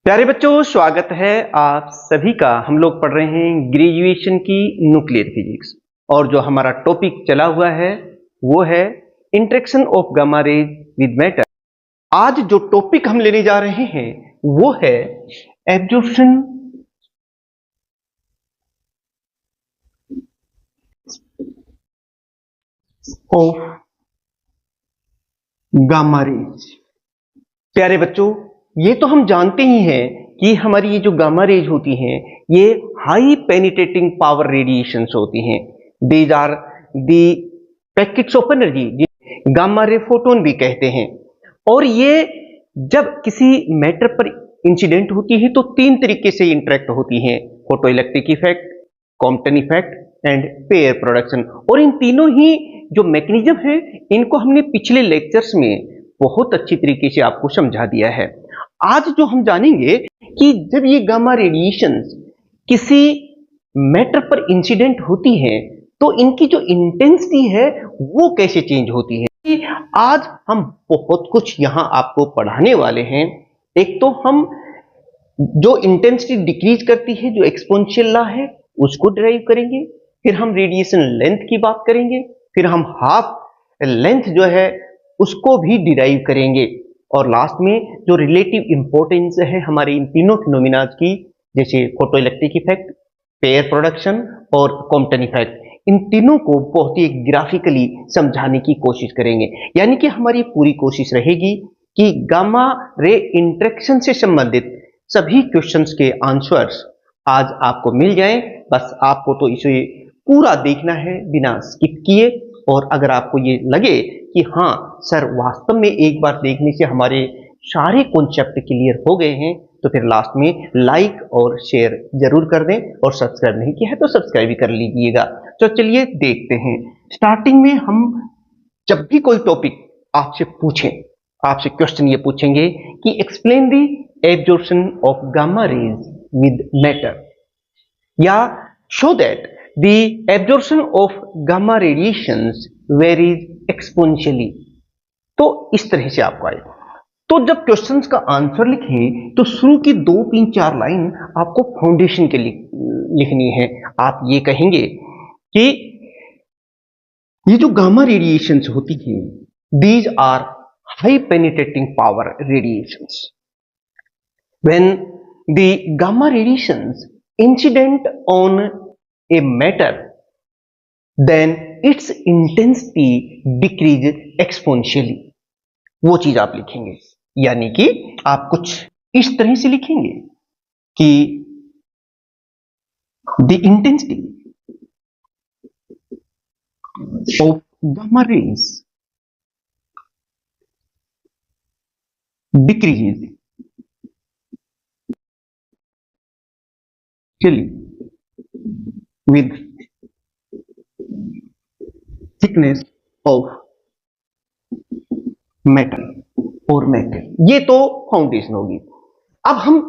प्यारे बच्चों, स्वागत है आप सभी का। हम लोग पढ़ रहे हैं ग्रेजुएशन की न्यूक्लियर फिजिक्स और जो हमारा टॉपिक चला हुआ है वो है interaction of gamma rays with matter. आज जो टॉपिक हम लेने जा रहे हैं वो है एब्जॉर्प्शन ऑफ गामा रेज। प्यारे बच्चों, ये तो हम जानते ही हैं कि हमारी ये जो गामा रेज होती हैं ये हाई पेनिट्रेटिंग पावर रेडिएशंस होती हैं। These are the packets of energy, gamma ray photon भी कहते हैं। और ये जब किसी मैटर पर इंसिडेंट होती है तो तीन तरीके से इंटरेक्ट होती हैं: photo electric effect, Compton effect and pair production. और इन तीनों ही जो मैकेनिज्म है इनको हमने पिछले लेक्चर्स में बहुत अच्छी तरीके से आपको समझा दिया है। आज जो हम जानेंगे कि जब ये गामा रेडिएशंस किसी मैटर पर इंसिडेंट होती हैं तो इनकी जो इंटेंसिटी है वो कैसे चेंज होती है। आज हम बहुत कुछ यहां आपको पढ़ाने वाले हैं। एक तो हम जो इंटेंसिटी डिक्रीज करती है, जो एक्सपोनेंशियल लॉ है, उसको डिराइव करेंगे। फिर हम रेडिएशन लेंथ की बात करेंगे। फिर हम हाफ लेंथ जो है उसको भी डिराइव करेंगे। और लास्ट में जो रिलेटिव इंपॉर्टेंस है हमारे इन तीनों फिनोमिनाज की, जैसे photo electric effect, pair production और कॉम्पटन इफेक्ट, इन तीनों को बहुत ही ग्राफिकली समझाने की कोशिश करेंगे। यानी कि हमारी पूरी कोशिश रहेगी कि गामा रे इंटरेक्शन से संबंधित सभी क्वेश्चंस के आंसर्स आज आपको मिल जाएं। बस आपको तो इसे पूरा देखना है बिना स्किप किए। और अगर आपको ये लगे कि हाँ सर, वास्तव में एक बार देखने से हमारे सारे कॉन्सेप्ट क्लियर हो गए हैं, तो फिर लास्ट में लाइक और शेयर जरूर कर दें। और सब्सक्राइब नहीं किया है तो सब्सक्राइब भी कर लीजिएगा। तो चलिए देखते हैं। स्टार्टिंग में हम जब भी कोई टॉपिक आपसे पूछें, आपसे क्वेश्चन ये पूछेंगे कि explain the absorption of gamma rays with matter, या show that the absorption of gamma radiations varies exponentially। तो इस तरह से आपको आए। तो जब क्वेश्चंस का आंसर लिखें तो शुरू की 2, 3, 4 लाइन आपको फाउंडेशन के लिखनी है। आप ये कहेंगे कि ये जो गामा रेडिएशंस होती हैं, these are high penetrating power radiations। when the gamma radiations incident on a matter, then its intensity decreases exponentially। वो चीज आप लिखेंगे। यानी कि आप कुछ इस तरह से लिखेंगे कि the intensity of gamma rays decreases with thickness of metal और metal। ये तो फाउंडेशन होगी। अब हम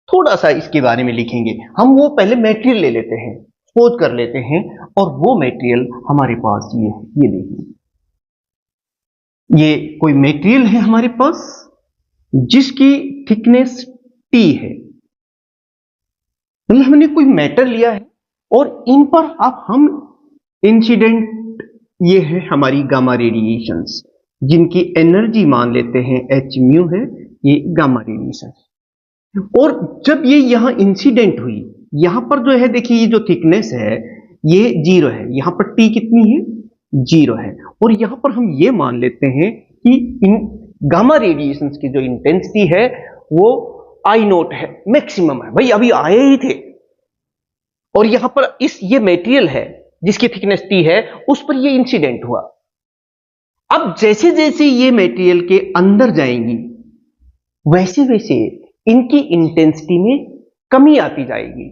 थोड़ा सा इसके बारे में लिखेंगे। हम वो पहले मटेरियल ले लेते हैं, सपोज कर लेते हैं, और वो मटेरियल हमारे पास ये है। ये देखिए, ये कोई मटेरियल है हमारे पास जिसकी थिकनेस T है। मतलब हमने कोई मैटर लिया है और इन पर अब हम इंसिडेंट, ये है हमारी गामा रेडिएशंस, जिनकी एनर्जी मान लेते हैं h म्यू है, ये गामा रेडिएशन। और जब ये यहां इंसिडेंट हुई, यहां पर जो है देखिए, ये जो थिकनेस है ये 0 है। यहां पर T कितनी है? 0 है। और यहां पर हम ये मान लेते हैं कि इन गामा रेडिएशंस की जो इंटेंसिटी है वो I0 है, मैक्सिमम है। भाई अभी आए ही थे और यहां पर ये मटेरियल है जिसकी थिकनेस T है, उस पर ये इंसिडेंट हुआ। अब जैसे जैसे ये मटेरियल के अंदर जाएंगी वैसे वैसे इनकी इंटेंसिटी में कमी आती जाएगी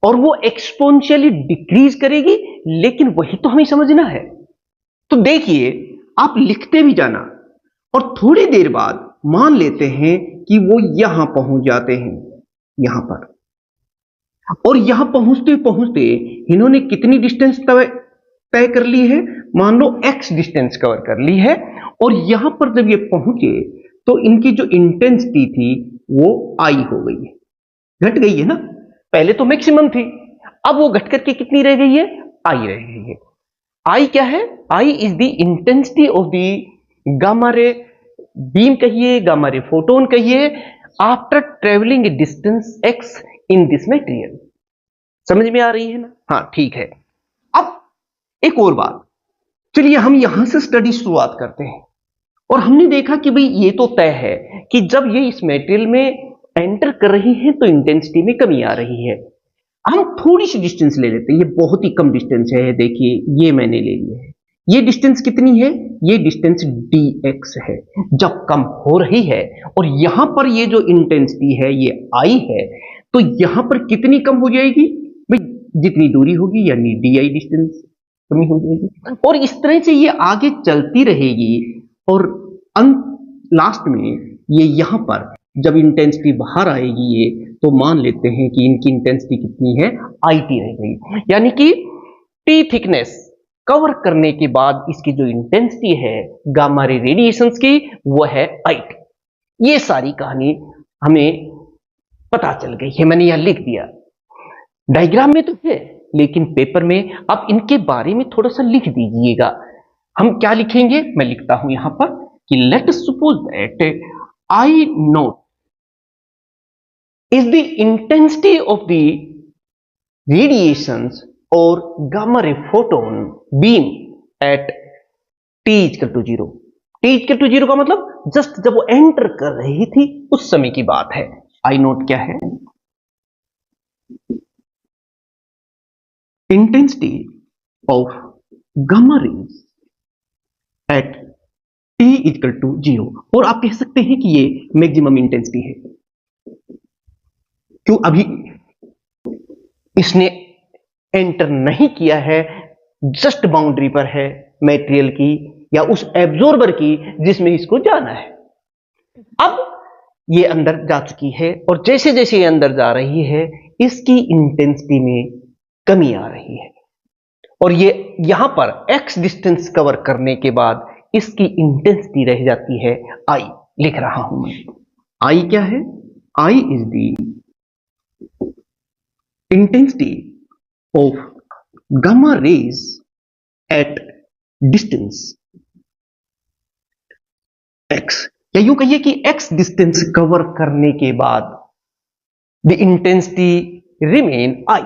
और वो एक्सपोनेंशियली डिक्रीज करेगी। लेकिन वही तो हमें समझना है। तो देखिए, आप लिखते भी जाना और थोड़ी देर बाद मान लेते हैं कि वो यहां पहुंच जाते हैं, यहां पर। और यहां पहुंचते पहुंचते इन्होंने कितनी डिस्टेंस तय कर ली है? मान लो x डिस्टेंस कवर कर ली है। और यहां पर जब ये पहुंचे तो इनकी जो इंटेंसिटी थी वो आई हो गई है, घट गई है ना। पहले तो मैक्सिमम थी, अब वो घट करके कितनी रह गई है, आई रह गई है। आई क्या है, I is the intensity of the gamma ray beam कहिए, गामा रे फोटोन कहिए, after travelling a distance X in this material. समझ में आ रही है ना? हाँ ठीक है। अब एक और बात, चलिए हम यहां से स्टडी शुरुआत करते हैं। और हमने देखा कि भाई ये तो तय है कि जब ये इस मटेरियल में एंटर कर रही है तो इंटेंसिटी में कमी आ रही है। हम थोड़ी सी डिस्टेंस ले लेते हैं, ये बहुत ही कम डिस्टेंस है, देखिए ये मैंने ले लिया है। ये डिस्टेंस कितनी है, ये डिस्टेंस dx है। जब कम हो रही है और यहां पर ये जो इंटेंसिटी है ये I है, तो यहां पर कितनी कम हो जाएगी भाई, जितनी दूरी होगी यानी di डिस्टेंस कमी हो जाएगी। और इस तरह से ये आगे चलती रहेगी और अंत लास्ट में ये यहां पर जब इंटेंसिटी बाहर आएगी ये, तो मान लेते हैं कि इनकी इंटेंसिटी कितनी है, IT रह गई। यानी कि T थिकनेस कवर करने के बाद इसकी जो इंटेंसिटी है गामा रे रेडिएशंस की, वो है IT। ये सारी कहानी हमें पता चल गई है, मैंने यहां लिख दिया। डायग्राम में तो है लेकिन पेपर में आप इनके बारे में थोड़ा सा लिख दीजिएगा। हम क्या लिखेंगे, मैं लिखता हूं यहां पर कि let us suppose that I note is the intensity of the radiations or gamma ray photon beam at t equal to 0। t equal to 0 का मतलब जस्ट जब वो एंटर कर रही थी उस समय की बात है। I नोट क्या है, intensity of gamma rays at t equal to 0। और आप कह सकते हैं कि ये मैक्सिमम इंटेंसिटी है। क्यों, अभी इसने एंटर नहीं किया है, जस्ट बाउंड्री पर है मटेरियल की या उस एब्जॉर्बर की जिसमें इसको जाना है। अब ये अंदर जा चुकी है और जैसे जैसे ये अंदर जा रही है इसकी इंटेंसिटी में कमी आ रही है और ये यहां पर x डिस्टेंस कवर करने के बाद इसकी इंटेंसिटी रह जाती है I। लिख रहा हूं मैं, I क्या है, I is the intensity of gamma rays at distance x, या यूं कहिए कि x डिस्टेंस कवर करने के बाद द इंटेंसिटी रिमेन I।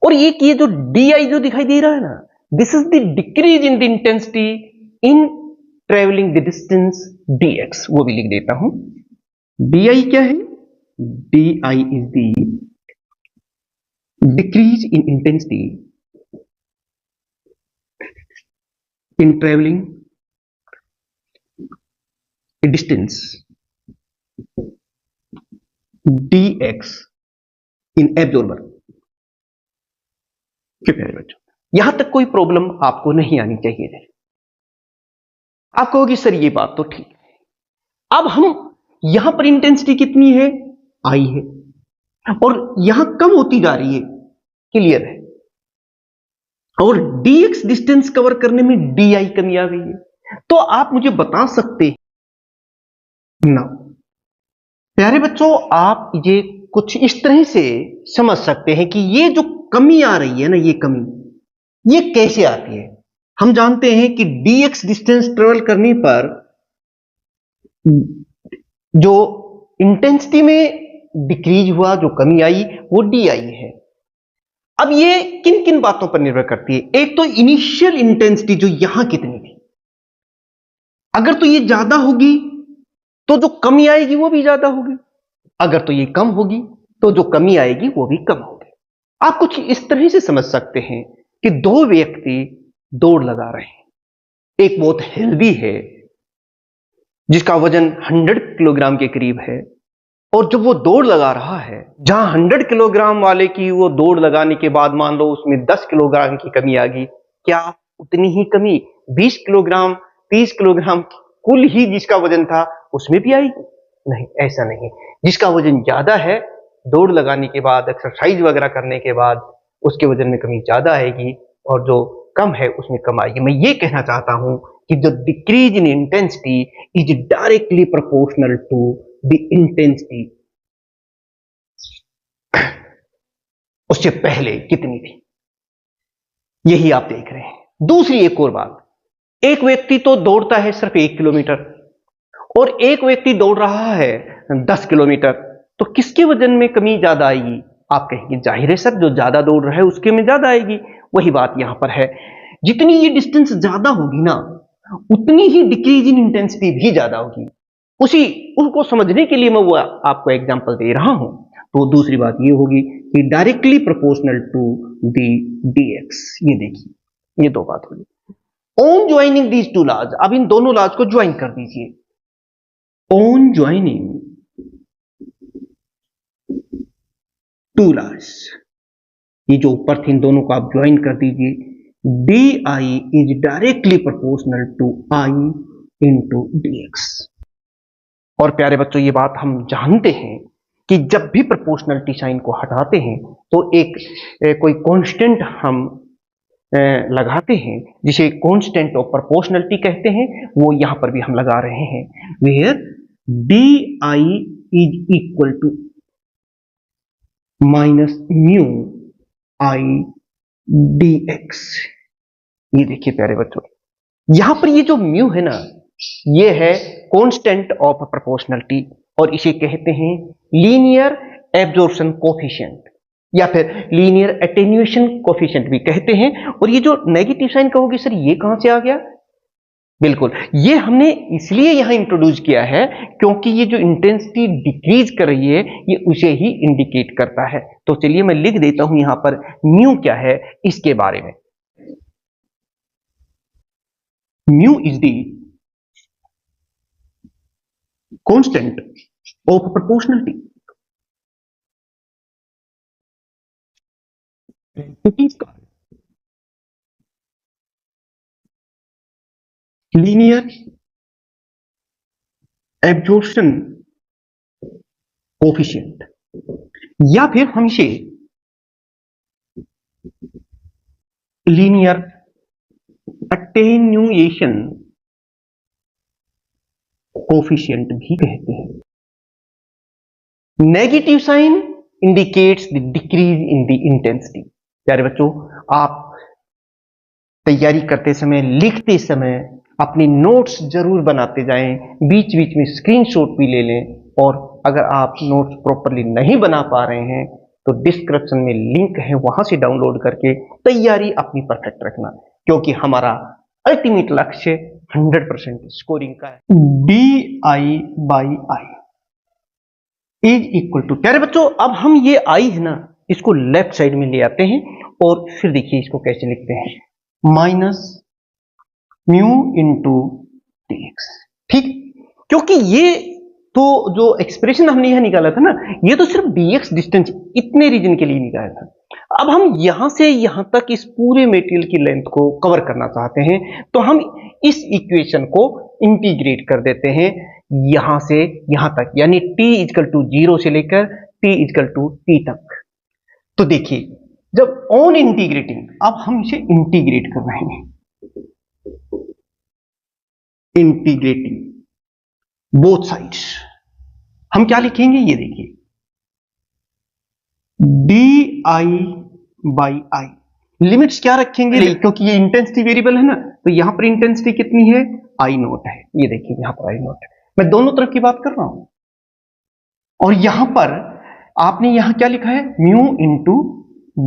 और ये जो di जो दिखाई दे रहा है ना, this is the decrease in the intensity in travelling the distance dx। वो भी लिख देता हूं, di क्या है, di is the decrease in intensity in traveling a distance dx in absorber। क्यों प्यारे बच्चों, यहां तक कोई प्रॉब्लम आपको नहीं आनी चाहिए। आप कहोगे सर ये बात तो ठीक है। अब हम यहां पर इंटेंसिटी कितनी है, I है, और यहां कम होती जा रही है, क्लियर है, और dx डिस्टेंस कवर करने में di कमी आ गई है। तो आप मुझे बता सकते हैं ना प्यारे बच्चों, आप ये कुछ इस तरह से समझ सकते हैं कि ये जो कमी आ रही है ना, ये कमी ये कैसे आती है। हम जानते हैं कि dx डिस्टेंस ट्रेवल करने पर जो इंटेंसिटी में डिक्रीज हुआ, जो कमी आई, वो di है। अब ये किन किन बातों पर निर्भर करती है, एक तो इनिशियल इंटेंसिटी जो यहां कितनी थी, अगर तो ये ज्यादा होगी तो जो कमी आएगी वो भी ज्यादा होगी, अगर तो ये कम होगी तो जो कमी आएगी वो भी कम होगी। आप कुछ इस तरह से समझ सकते हैं कि दो व्यक्ति दौड़ लगा रहे हैं, एक बहुत हेल्दी है जिसका वजन 100 किलोग्राम के करीब है, और जब वो दौड़ लगा रहा है, जहां 100 किलोग्राम वाले की वो दौड़ लगाने के बाद मान लो उसमें 10 किलोग्राम की कमी आ गई, क्या उतनी ही कमी 20 किलोग्राम 30 किलोग्राम कुल ही जिसका वजन था उसमें भी आएगी? नहीं, ऐसा नहीं। जिसका वजन ज्यादा है, दौड़ लगाने के बाद एक्सरसाइज वगैरह करने के बाद उसके वजन में कमी ज्यादा आएगी, और जो कम है उसमें कम आएगी। मैं ये कहना चाहता हूं कि the decrease in intensity is directly proportional to the intensity उससे पहले कितनी थी, यही आप देख रहे हैं। दूसरी एक और बात, एक व्यक्ति तो दौड़ता है सिर्फ 1 किलोमीटर और एक व्यक्ति दौड़ रहा है 10 किलोमीटर, तो किसके वजन में कमी ज्यादा आएगी? आप कहेंगे जाहिर है सर, जो ज्यादा दौड़ रहा है उसके में ज्यादा आएगी। वही बात यहां पर है, जितनी ये डिस्टेंस ज्यादा होगी ना, उतनी ही डिक्रीज इन इंटेंसिटी भी ज्यादा होगी। उसको समझने के लिए मैं वो आपको एग्जांपल दे रहा हूं। तो दूसरी बात ये होगी कि directly proportional to the dx। ये देखिए, ये दो बात होगी। On joining these two laws, अब इन दोनों लॉज को ज्वाइन कर दीजिए। ऑन ज्वाइनिंग टू लॉज, ये जो ऊपर थे इन दोनों को आप ज्वाइन कर दीजिए। di is directly proportional to i into dx। और प्यारे बच्चों, ये बात हम जानते हैं कि जब भी प्रोपोर्शनलिटी साइन को हटाते हैं तो एक कोई कांस्टेंट हम लगाते हैं, जिसे कांस्टेंट ऑफ प्रोपोर्शनलिटी कहते हैं। वो यहां पर भी हम लगा रहे हैं, where di is equal to minus mu i dx। ये देखिए प्यारे बच्चों, यहां पर ये जो म्यू है ना, ये है कांस्टेंट ऑफ प्रोपोर्शनलिटी और इसे कहते हैं लीनियर एब्जॉर्प्शन कोफिशिएंट या फिर लीनियर एटेन्यूएशन कोफिशिएंट भी कहते हैं। और ये जो नेगेटिव साइन कहोगे सर ये कहां से आ गया? बिल्कुल, ये हमने इसलिए यहां इंट्रोड्यूस किया है क्योंकि ये जो इंटेंसिटी डिक्रीज कर रही है ये उसे ही इंडिकेट करता है। तो चलिए मैं लिख देता हूं यहां पर म्यू क्या है इसके बारे में। Mu is the constant of proportionality linear absorption coefficient, या फिर हम इसे लीनियर अटेन्यूएशन कोफिशिएंट भी कहते हैं। Negative sign indicates the decrease in the intensity. प्यारे बच्चों, आप तैयारी करते समय, लिखते समय अपनी नोट्स जरूर बनाते जाएं, बीच बीच में स्क्रीनशॉट भी ले लें। और अगर आप नोट्स प्रॉपरली नहीं बना पा रहे हैं तो डिस्क्रिप्शन में लिंक है, वहां से डाउनलोड करके तैयारी अपनी परफेक्ट रखना, क्योंकि हमारा अल्टीमेट लक्ष्य 100% स्कोरिंग का है। di by I is equal to, प्यारे बच्चों अब हम ये आई है ना, इसको लेफ्ट साइड में ले आते हैं और फिर देखिए इसको कैसे लिखते हैं, माइनस म्यू इंटू dx। ठीक, क्योंकि ये तो जो एक्सप्रेशन हमने यहां निकाला था ना, ये तो सिर्फ dx डिस्टेंस इतने रीजन के लिए निकाला था। अब हम यहां से यहां तक इस पूरे मटेरियल की लेंथ को कवर करना चाहते हैं, तो हम इस इक्वेशन को इंटीग्रेट कर देते हैं यहां से यहां तक, यानी t इक्वल टू 0 से लेकर t इक्वल टू t तक। तो देखिए, जब ऑन इंटीग्रेटिंग, अब हम इसे इंटीग्रेट कर रहे हैं, इंटीग्रेटिंग बोथ साइड्स, हम क्या लिखेंगे ये देखिए, di बाई आई। लिमिट्स क्या रखेंगे, क्योंकि ये इंटेंसिटी वेरिएबल है ना, तो यहां पर इंटेंसिटी कितनी है, आई नोट है। ये देखिए यहां पर आई नोट है, मैं दोनों तरफ की बात कर रहा हूं। और यहां पर आपने यहां क्या लिखा है, म्यू इंटू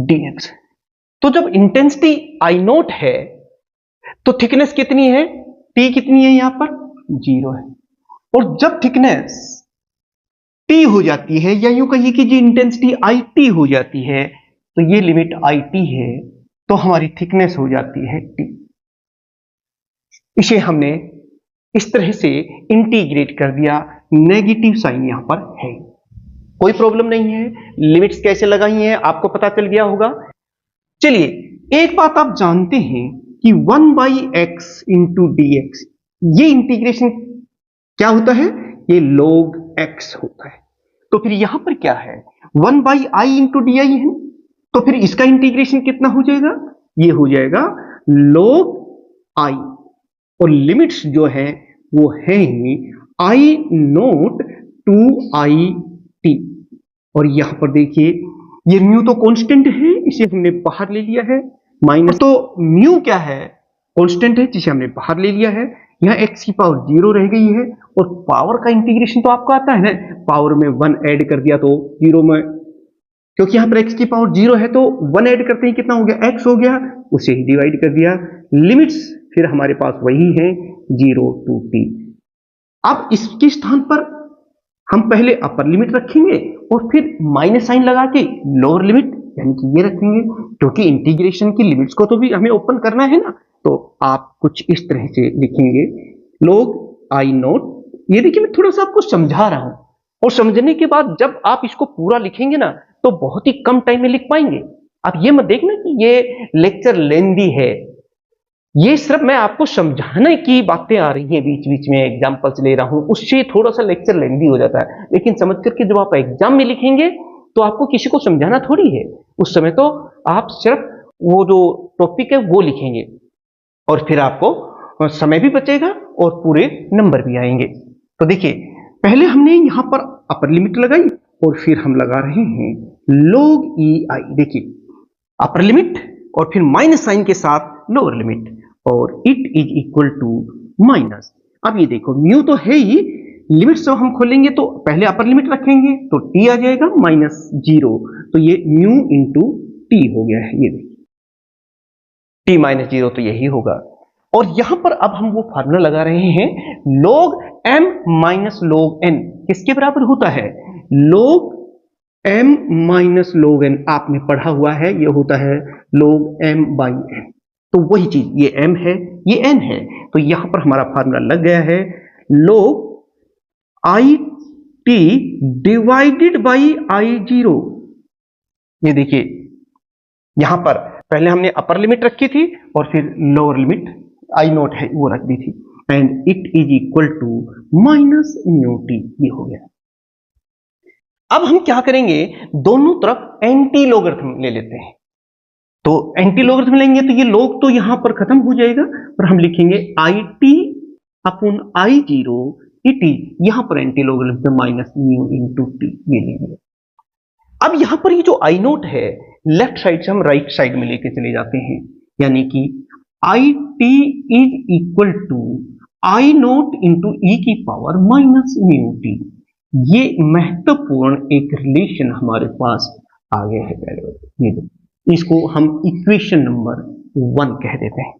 dx। तो जब इंटेंसिटी आई नोट है तो थिकनेस कितनी है, t कितनी है, यहां पर 0 है। और जब थिकनेस t हो जाती है, या यूं कहिए कि जो इंटेंसिटी it हो जाती है, तो ये लिमिट it है, तो हमारी थिकनेस हो जाती है t। इसे हमने इस तरह से इंटीग्रेट कर दिया, नेगेटिव साइन यहां पर है, कोई प्रॉब्लम नहीं है। लिमिट्स कैसे लगाई हैं आपको पता चल गया होगा। चलिए, एक बात आप जानते हैं कि 1/x इंटू dx, ये इंटीग्रेशन क्या होता है, ये log x होता है। तो फिर यहां पर क्या है, 1/i इंटू डी आई है, तो फिर इसका इंटीग्रेशन कितना हो जाएगा, ये हो जाएगा log i। और लिमिट्स जो है वो है ही i नोट 2IT। और यहां पर देखिए ये म्यू तो कांस्टेंट है, इसे हमने बाहर ले लिया है, माइनस तो म्यू क्या है, कांस्टेंट है जिसे हमने बाहर ले लिया है। यहाँ x की पावर 0 रह गई है, और पावर का इंटीग्रेशन तो आपको आता है ना, पावर में 1 ऐड कर दिया तो 0 में, क्योंकि यहाँ पर x की पावर 0 है तो 1 ऐड करते ही कितना हो गया, x हो गया, उसे ही डिवाइड कर दिया। लिमिट्स फिर हमारे पास वही है 0 to t। अब इसके स्थान पर हम पहले अपर लिमिट रखेंगे और फिर माइनस साइन लगा के लोअर लिमिट यानी कि ये रखेंगे, क्योंकि इंटीग्रेशन की लिमिट्स को तो भी हमें ओपन करना है ना। तो आप कुछ इस तरह से लिखेंगे log I नॉट। ये देखिए मैं थोड़ा सा आपको समझा रहा हूं, और समझने के बाद जब आप इसको पूरा लिखेंगे ना तो बहुत ही कम टाइम में लिख पाएंगे। आप ये मत देखना कि ये लेक्चर लेंदी है, ये सिर्फ मैं आपको समझाने की बातें आ रही हैं, बीच बीच में एग्जांपल्स ले रहा हूं, उससे थोड़ा सा लेक्चर लेंदी हो जाता है। लेकिन समझ करके जब आप एग्जाम में लिखेंगे तो आपको किसी को समझाना थोड़ी है, उस समय तो आप सिर्फ वो जो टॉपिक है वो लिखेंगे, और फिर आपको समय भी बचेगा और पूरे नंबर भी आएंगे। तो देखिए पहले हमने यहां पर अपर लिमिट लगाई और फिर हम लगा रहे हैं log EI। देखिए अपर लिमिट और फिर माइनस साइन के साथ लोअर लिमिट, और it is equal to minus. अब ये देखो म्यू तो है ही, लिमिट से हम खोलेंगे तो पहले अपर लिमिट रखेंगे तो t आ जाएगा -0, तो ये म्यू इंटू टी हो गया है। ये देखिए t -0 तो यही होगा। और यहां पर अब हम वो फार्मूला लगा रहे हैं log m minus log n किसके बराबर होता है, log m minus log n आपने पढ़ा हुआ है, ये होता है log m बाई n। तो वही चीज, ये m है ये n है, तो यहां पर हमारा फार्मूला लग गया है log I t divided by I0। ये देखिए यहां पर पहले हमने अपर लिमिट रखी थी और फिर लोअर लिमिट I नॉट है वो रख दी थी, and it is equal to minus mu T, ये हो गया। अब हम क्या करेंगे, दोनों तरफ एंटी लोगरिथम ले लेते हैं। तो एंटी लोगरिथम लेंगे तो ये log तो यहां पर खत्म हो जाएगा और हम लिखेंगे IT upon I0 it is, यहां पर anti logarithm minus mu into T, ये लेंगे। अब यहां पर ये जो I नोट है लेफ्ट साइड से हम राइट साइड में लेके चले जाते हैं, यानी कि IT is equal to I nought into e की पावर माइनस म्यू टी। ये महत्वपूर्ण एक रिलेशन हमारे पास आ गया है। पहले ये इसको हम इक्वेशन नंबर 1 कह देते हैं,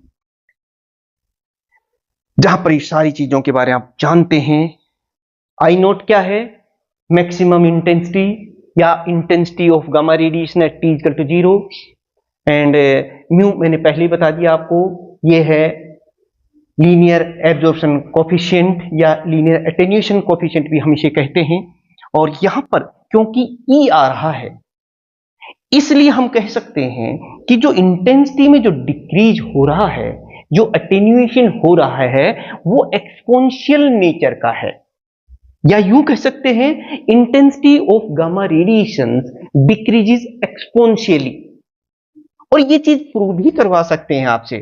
जहां पर ये सारी चीजों के बारे में आप जानते हैं। आई नोट क्या है, मैक्सिमम इंटेंसिटी या intensity of gamma radiation at T equal to 0, and mu मैंने पहले ही बता दिया आपको, ये है लीनियर एब्जॉर्प्शन कोफिशिएंट या लीनियर एटेन्यूएशन कोफिशिएंट भी हम इसे कहते हैं। और यहां पर क्योंकि ई आ रहा है इसलिए हम कह सकते हैं कि जो इंटेंसिटी में जो डिक्रीज हो रहा है, जो अटेन्यूएशन हो रहा है, वो एक्सपोनेंशियल नेचर का है, या यूं कह सकते हैं intensity of gamma radiation decreases exponentially. और ये चीज प्रूव भी करवा सकते हैं आपसे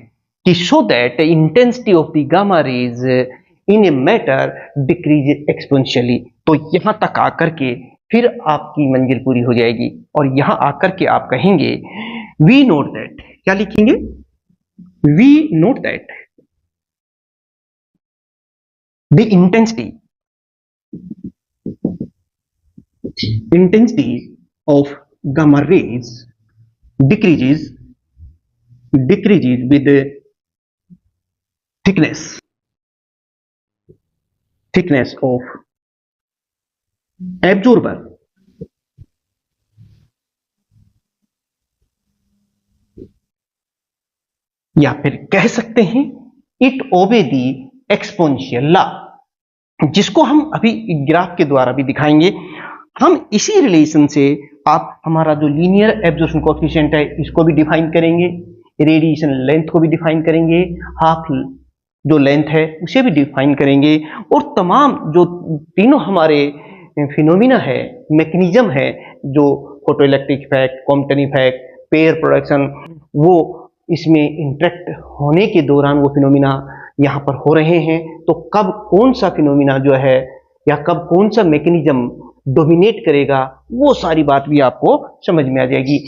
कि show that intensity of the gamma rays in a matter decrease exponentially. तो यहां तक आकर के फिर आपकी मंजिल पूरी हो जाएगी, और यहां आकर के आप कहेंगे वी नोट दैट, क्या लिखेंगे, we note that the intensity of gamma rays decreases with the thickness of absorber, या फिर कह सकते हैं इट ओबे दी एक्सपोनेंशियल लॉ, जिसको हम अभी ग्राफ के द्वारा भी दिखाएंगे। हम इसी रिलेशन से आप हमारा जो लीनियर एब्जॉर्प्शन कोएफिशिएंट है इसको भी डिफाइन करेंगे, रेडिएशन लेंथ को भी डिफाइन करेंगे, हाफ जो लेंथ है उसे भी डिफाइन करेंगे, और तमाम जो तीनों हमारे फिनोमिना है, मैकेनिज्म है, जो photoelectric effect, Compton effect, pair production, वो इसमें इंटरेक्ट होने के दौरान वो फिनोमिना यहाँ पर हो रहे हैं। तो कब कौन सा फिनोमिना जो है या कब कौन सा मैकेनिज्म डोमिनेट करेगा, वो सारी बात भी आपको समझ में आ जाएगी।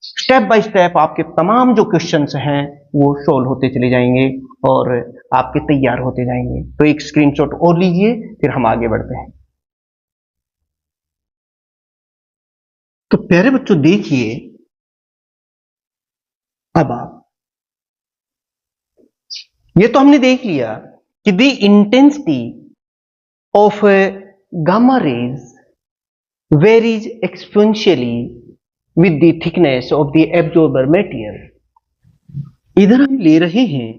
स्टेप बाय स्टेप आपके तमाम जो क्वेश्चंस हैं वो सोल्व होते चले जाएंगे और आपके तैयार होते जाएंगे। तो एक स्क्रीनशॉट और लीजिए, फिर हम आगे बढ़ते हैं। तो प्यारे बच्चों देखिए, अब आप ये तो हमने देख लिया कि the intensity of gamma raise varies exponentially with the thickness of the absorber material. इधर हम ले रहे हैं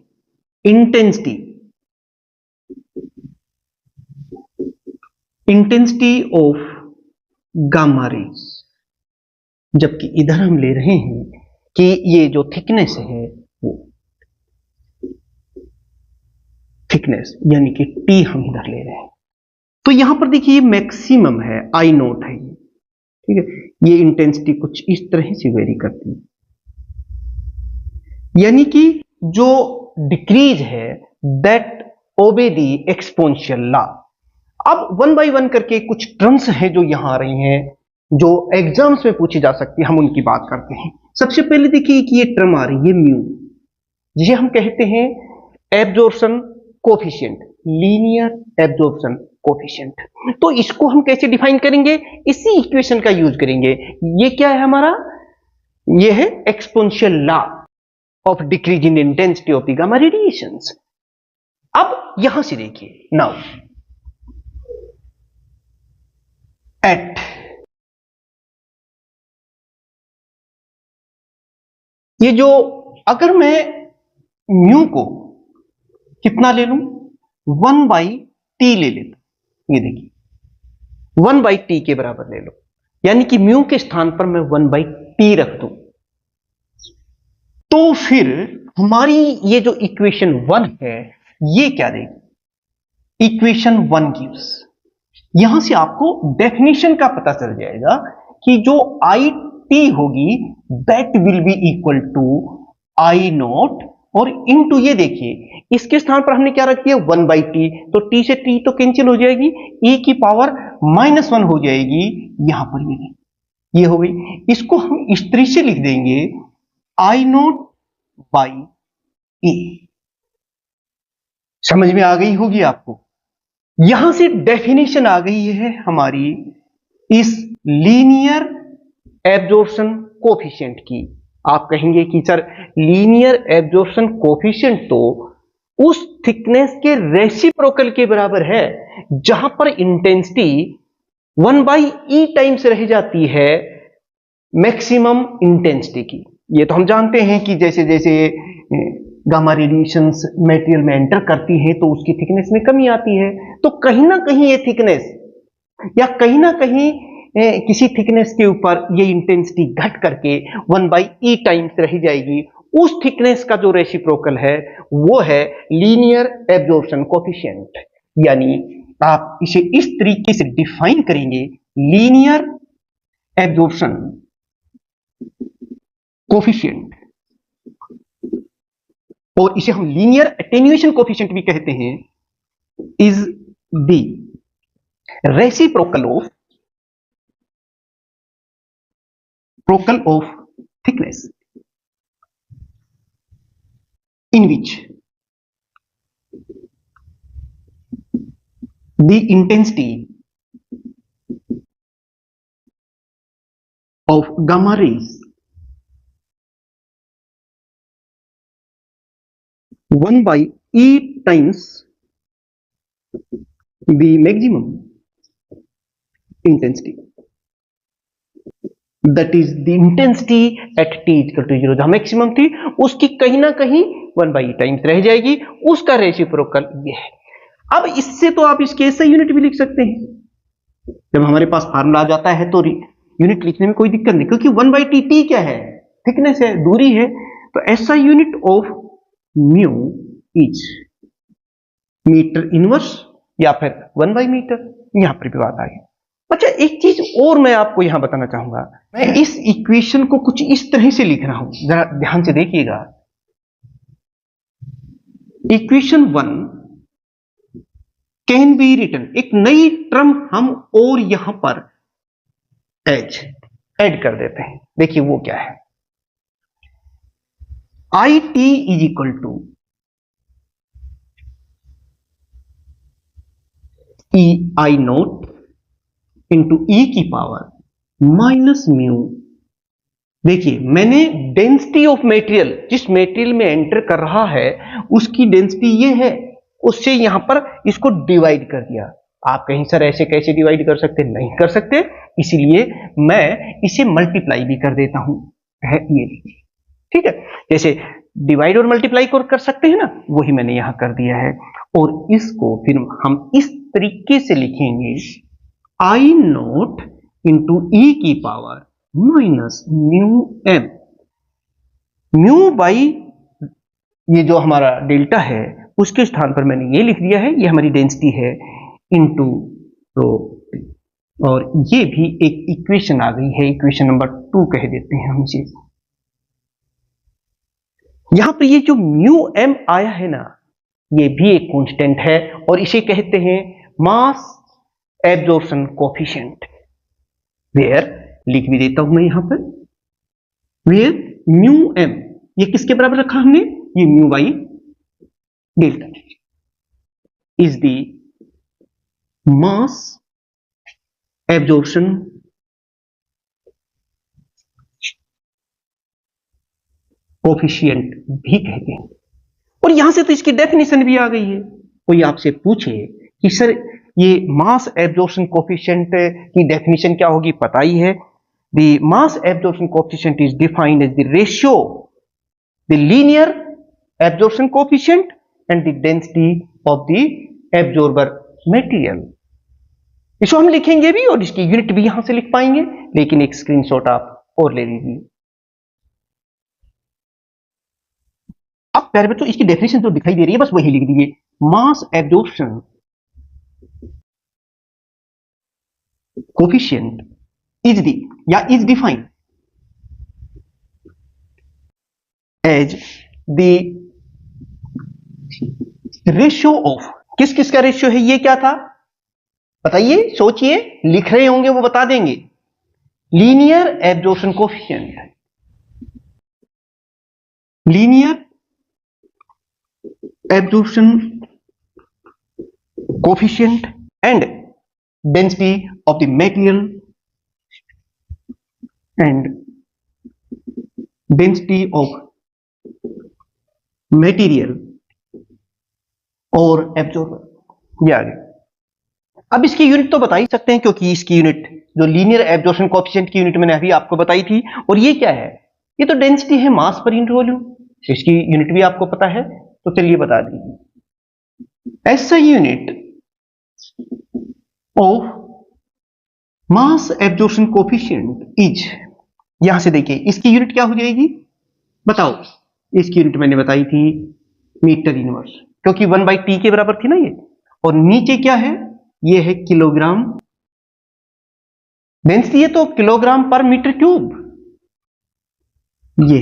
इंटेंसिटी ऑफ गामा रेज, जबकि इधर हम ले रहे हैं कि ये जो थिकनेस है वो थिकनेस यानी कि टी हम इधर ले रहे हैं। तो यहां पर देखिए ये मैक्सिमम है, आई नोट है ये, ठीक है। ये इंटेंसिटी कुछ इस तरह से वेरी करती है, यानी कि जो डिक्रीज है that obey the exponential law. अब वन बाय वन करके कुछ टर्म्स हैं जो यहां आ रही हैं, जो एग्जाम्स में पूछी जा सकती है, हम उनकी बात करते हैं। सबसे पहले देखिए कि ये टर्म आ रही है म्यू, जिसे हम कहते हैं absorption coefficient, linear absorption coefficient. तो इसको हम कैसे डिफाइन करेंगे, इसी इक्वेशन का यूज करेंगे। ये क्या है हमारा, ये है exponential law of decrease in intensity of the gamma radiations. अब यहां से देखिए, नाउ एट ये जो, अगर मैं म्यू को कितना ले लूं, 1/t ले लेता, ये देखिए 1/t के बराबर ले लो, यानी कि म्यू के स्थान पर मैं 1/t रख दूं, तो फिर हमारी ये जो इक्वेशन 1 है ये क्या देगी, इक्वेशन 1 गिव्स, यहां से आपको डेफिनेशन का पता चल जाएगा कि जो आई टी होगी that will be equal to I naught, और इनटू ये देखिए इसके स्थान पर हमने क्या रख दिया 1/t, तो t से t तो कैंसिल हो जाएगी, e की पावर -1 हो जाएगी, यहां पर ये हो गई। इसको हम इस तरह से लिख देंगे आई नॉट बाई e। समझ में आ गई होगी आपको। यहां से डेफिनेशन आ गई है हमारी इस लीनियर एब्जॉर्प्शन कोफिशिएंट की। आप कहेंगे कि सर लीनियर एब्जॉर्प्शन कोफिशिएंट तो उस थिकनेस के रेसिप्रोकल के बराबर है जहां पर इंटेंसिटी 1/e टाइम्स रह जाती है मैक्सिमम इंटेंसिटी की। ये तो हम जानते हैं कि जैसे जैसे गामा रेडिएशंस मटेरियल में एंटर करती हैं तो उसकी थिकनेस में कमी आती है, तो कहीं ना कहीं ये थिकनेस या कहीं ना कहीं किसी थिकनेस के ऊपर ये इंटेंसिटी घट करके 1/e टाइम्स रह जाएगी। उस थिकनेस का जो रेसिप्रोकल है वो है लीनियर एब्जॉर्प्शन कोफिशिएंट, यानी आप इसे इस तरीके से डिफाइन करेंगे, लीनियर एब्जॉर्प्शन कोफिशिएंट, और इसे हम लीनियर एटेन्यूएशन कोफिशिएंट भी कहते हैं, is the reciprocal of thickness in which the intensity of gamma rays 1/e times the maximum intensity, that is the intensity at t equal to 0, जहां maximum थी उसकी कहीं ना कहीं 1/e टाइम्स रह जाएगी, उसका रेसिप्रोकल ये है। अब इससे तो आप इसके ऐसा यूनिट भी लिख सकते हैं, जब हमारे पास फार्मूला आ जाता है तो यूनिट लिखने में कोई दिक्कत नहीं, क्योंकि 1/t t क्या है, थिकनेस है, दूरी है, तो ऐसा unit of mu is meter inverse या फिर 1/मीटर, यहां पर भी बात आ गई। अच्छा, एक चीज और मैं आपको यहां बताना चाहूंगा, मैं इस इक्वेशन को कुछ इस तरह से लिख रहा हूं, जरा ध्यान से देखिएगा। इक्वेशन 1 कैन बी रिटन, एक नई टर्म हम और यहां पर एज ऐड कर देते हैं। देखिए वो क्या है, I T is equal to e I nought into e की पावर माइनस म्यू। देखिए मैंने डेंसिटी ऑफ मटेरियल, जिस मटेरियल में एंटर कर रहा है उसकी डेंसिटी ये है, उससे यहां पर इसको डिवाइड कर दिया। आप कहीं सर ऐसे कैसे डिवाइड कर सकते, नहीं कर सकते, इसीलिए मैं इसे मल्टीप्लाई भी कर देता हूं। ये लीजिए, ठीक है, जैसे डिवाइड और मल्टीप्लाई कर सकते हैं ना, वही मैंने यहां कर दिया है। और इसको फिर हम इस तरीके से लिखेंगे, आई नोट इंटू ई की power minus mu M. Mu by ये जो हमारा डेल्टा है उसके स्थान पर मैंने ये लिख दिया है, ये हमारी डेंसिटी है, इंटू रो। और ये भी एक इक्वेशन आ गई है, इक्वेशन नंबर 2 कह देते हैं हम इसे। यहां पर ये जो म्यू एम आया है ना, ये भी एक कांस्टेंट है और इसे कहते हैं मास एब्जॉर्प्शन कोएफिशिएंट। वेयर लिख भी देता हूं मैं यहां पर, वेयर म्यू एम, ये किसके बराबर रखा हमने, ये mu by delta is the mass absorption coefficient भी कहते हैं। और यहां से तो इसकी डेफिनेशन भी आ गई है। कोई आपसे पूछे कि सर ये मास एब्जॉर्प्शन कोएफिशिएंट की डेफिनेशन क्या होगी, पता ही है, the mass absorption coefficient is defined as the ratio, the linear absorption coefficient and the density of the absorber material। इसको हम लिखेंगे भी और इसकी यूनिट भी यहां से लिख पाएंगे, लेकिन एक स्क्रीनशॉट आप और ले लीजिए। अब प्यारे बच्चों इसकी डेफिनेशन जो दिखाई दे रही है बस वही लिख दीजिए, मास एब्जॉर्प्शन कोएफिशिएंट is the या is defined as the ratio of, किस किस का रेशियो है, ये क्या था बताइए, सोचिए, लिख रहे होंगे वो बता देंगे, linear absorption coefficient, linear absorption coefficient and density of the material and density of material और एब्जॉर्बर, ये आ गया। अब इसकी यूनिट तो बता ही सकते हैं, क्योंकि इसकी यूनिट जो लीनियर एब्जॉर्प्शन कोएफिशिएंट की यूनिट मैंने अभी आपको बताई थी। और ये क्या है, ये तो डेंसिटी है, मास पर यूनिट वॉल्यूम, इसकी यूनिट भी आपको पता है, तो चलिए बता दीजिए। ऐसा unit of mass absorption coefficient is, यहां से देखिए इसकी यूनिट क्या हो जाएगी बताओ, इसकी यूनिट मैंने बताई थी मीटर इनवर्स, क्योंकि 1/t के बराबर थी ना ये, और नीचे क्या है, ये है किलोग्राम, डेंसिटी है तो किलोग्राम पर मीटर क्यूब, ये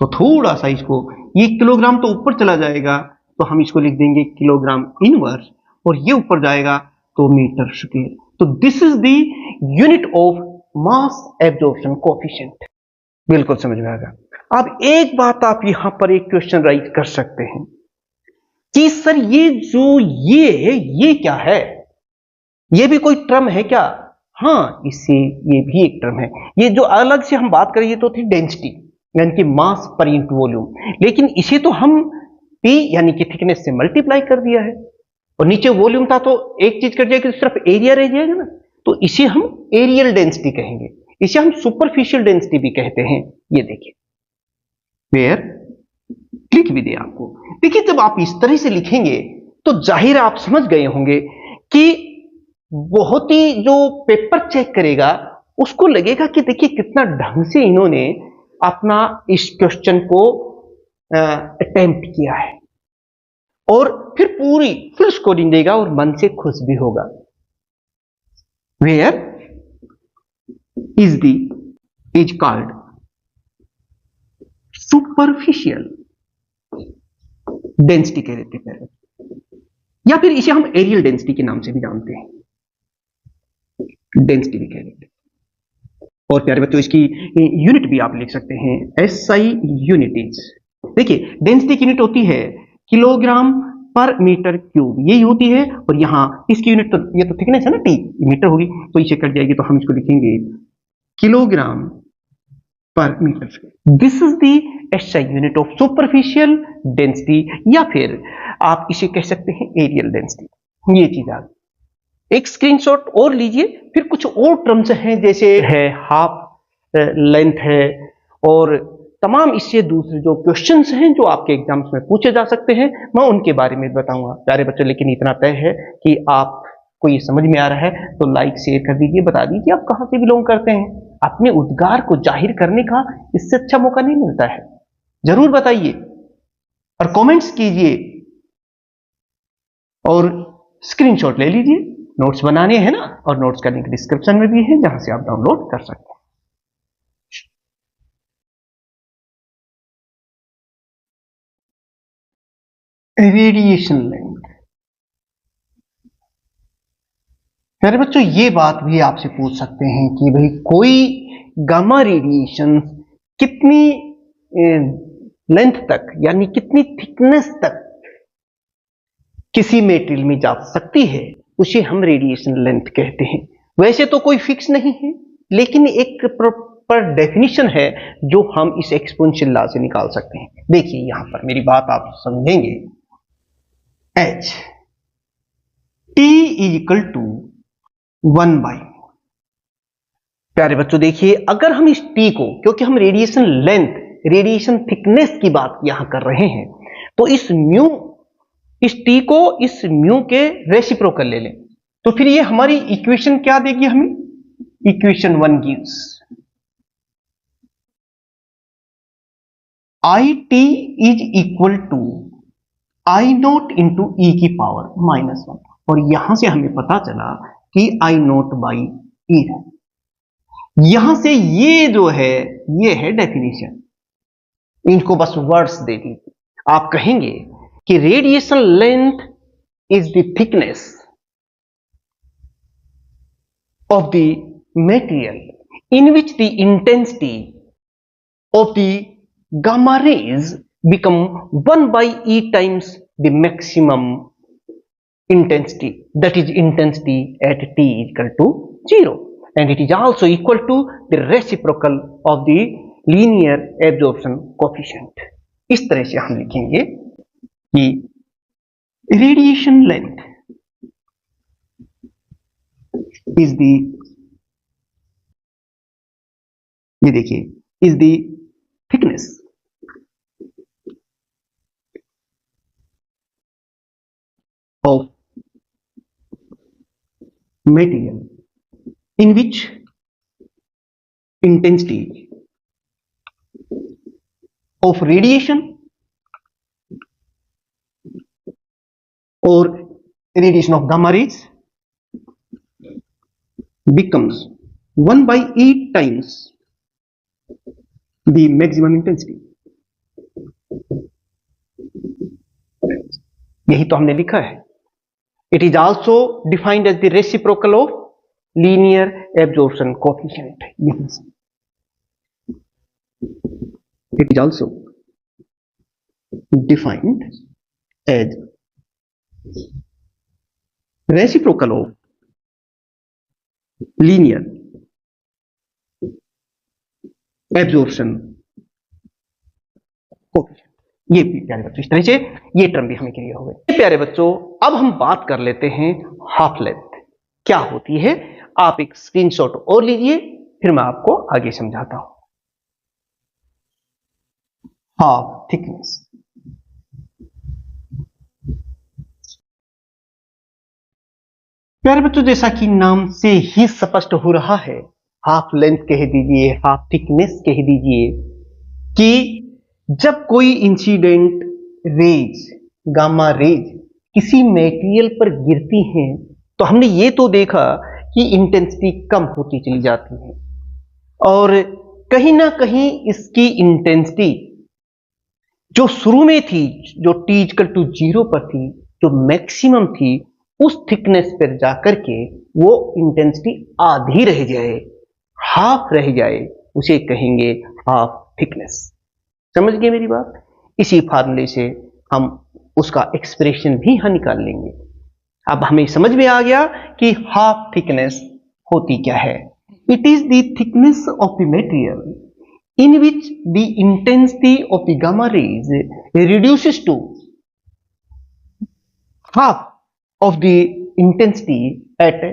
तो थोड़ा सा इसको, ये किलोग्राम तो ऊपर चला जाएगा तो हम इसको लिख देंगे किलोग्राम इनवर्स, और ये ऊपर जाएगा तो मीटर स्क्वायर। तो this is the unit of mass absorption coefficient. बिल्कुल समझ में आ गया। अब एक बात आप यहां पर एक क्वेश्चन राइज कर सकते हैं कि सर ये जो ये क्या है, ये भी कोई टर्म है क्या? हाँ, इससे ये भी एक टर्म है। ये जो अलग से हम बात करें, ये तो थी डेंसिटी यानी कि मास पर इंटू वॉल्यूम, लेकिन इसे तो हम P यानी कि थिकनेस से मल्टीप्लाई कर दिया है, और नीचे वॉल्यूम था तो एक चीज कर जाएगी, सिर्फ एरिया रह जाएगा ना, तो इसे हम एरियल डेंसिटी कहेंगे, इसे हम सुपरफिशियल डेंसिटी भी कहते हैं। ये देखिए, वेयर लिख भी दिया आपको। देखिए जब आप इस तरह से लिखेंगे तो जाहिर आप समझ गए होंगे कि बहुत ही जो पेपर चेक करेगा उसको लगेगा कि देखिए कितना ढंग से इन्होंने अपना इस क्वेश्चन को अटेम्प्ट किया है, और फिर पूरी फुल स्कोरिंग देगा और मन से खुश भी होगा। Where is called superficial density कह देते हैं। या फिर इसे हम एरियल डेंसिटी के नाम से भी जानते हैं, डेंसिटी भी कह देते हैं। और प्यारे बच्चों इसकी यूनिट भी आप लिख सकते हैं, एसआई यूनिट। देखिए डेंसिटी की यूनिट होती है किलोग्राम पर मीटर क्यूब, यही होती है। और यहाँ इसकी यूनिट तो ये तो थिकनेस है ना, टी मीटर होगी, तो इसे कट जाएगी, तो हम इसको लिखेंगे kilogram per meter square. This is the SI unit of superficial density, या फिर आप इसे कह सकते हैं एरियल डेंसिटी। ये चीज आ गई। एक स्क्रीनशॉट और लीजिए, फिर कुछ और टर्म्स हैं, जैसे है हाफ लेंथ है, और तमाम इससे दूसरे जो क्वेश्चंस हैं जो आपके एग्जाम्स में पूछे जा सकते हैं, मैं उनके बारे में बताऊंगा प्यारे बच्चों। लेकिन इतना तय है कि आपको ये समझ में आ रहा है तो लाइक शेयर कर दीजिए, बता दीजिए आप कहां से बिलोंग करते हैं। अपने उद्गार को जाहिर करने का इससे अच्छा मौका नहीं मिलता है। जरूर बताइए और कमेंट्स कीजिए, और स्क्रीनशॉट ले लीजिए। नोट्स बनाने हैं ना, और नोट्स का लिंक डिस्क्रिप्शन में भी है, जहां से आप डाउनलोड कर सकते हैं। रेडिएशन लेंथ, प्यारे बच्चों ये बात भी आपसे पूछ सकते हैं कि भाई कोई गामा रेडिएशन कितनी लेंथ तक, यानी कितनी थिकनेस तक किसी मेटेरियल में जा सकती है, उसे हम रेडिएशन लेंथ कहते हैं। वैसे तो कोई फिक्स नहीं है, लेकिन एक प्रॉपर डेफिनेशन है जो हम इस एक्सपोनेंशियल लॉ से निकाल सकते हैं। देखिए यहां पर मेरी बात आप समझेंगे। H T is equal to 1 by, प्यारे बच्चों देखिए अगर हम इस T को, क्योंकि हम रेडिएशन लेंथ, रेडिएशन थिकनेस की बात यहां कर रहे हैं, तो इस T को इस म्यू के रेसिप्रोकल ले लें, तो फिर ये हमारी इक्वेशन क्या देगी हमें? Equation 1 gives IT is equal to I nought into e की पावर -1, और यहां से हमें पता चला कि I नोट बाई ई है। यहां से ये जो है, ये है डेफिनेशन। इनको बस वर्ड्स दे दीजिए। आप कहेंगे कि radiation length is the thickness of the material in which the intensity of the gamma rays become 1 by E times the maximum intensity, that is intensity at T is equal to 0, and it is also equal to the reciprocal of the linear absorption coefficient। इस तरह से हम लिखेंगे कि radiation length is the, ये देखिए, is the thickness of material in which intensity of radiation or radiation of gamma rays becomes 1 by E times the maximum intensity। यही तो हमने लिखा है। It is also defined as the reciprocal of linear absorption coefficient। It is also defined as reciprocal of linear absorption coefficient। ये प्यारे बच्चों इस तरह से ये टर्म भी हमें क्लियर हो गए। प्यारे बच्चों अब हम बात कर लेते हैं हाफ लेंथ क्या होती है। आप एक स्क्रीनशॉट और लीजिए, फिर मैं आपको आगे समझाता हूं। हाफ थिकनेस, प्यारे बच्चों जैसा कि नाम से ही स्पष्ट हो रहा है, हाफ लेंथ कह दीजिए, हाफ थिकनेस कह दीजिए, कि जब कोई इंसिडेंट रेज, गामा रेज किसी मेटेरियल पर गिरती हैं, तो हमने ये तो देखा कि इंटेंसिटी कम होती चली जाती है, और कहीं ना कहीं इसकी इंटेंसिटी जो शुरू में थी, जो T = 0 पर थी, जो मैक्सिमम थी उस थिकनेस पर जाकर के वो इंटेंसिटी आधी रह जाए, हाफ रह जाए, उसे कहेंगे हाफ थिकनेस। समझ गए मेरी बात? इसी फार्मूले से हम उसका एक्सप्रेशन भी यहां निकाल लेंगे। अब हमें समझ में आ गया कि हाफ थिकनेस होती क्या है। It is the thickness of the material in which the intensity of the gamma rays reduces to half of the intensity at t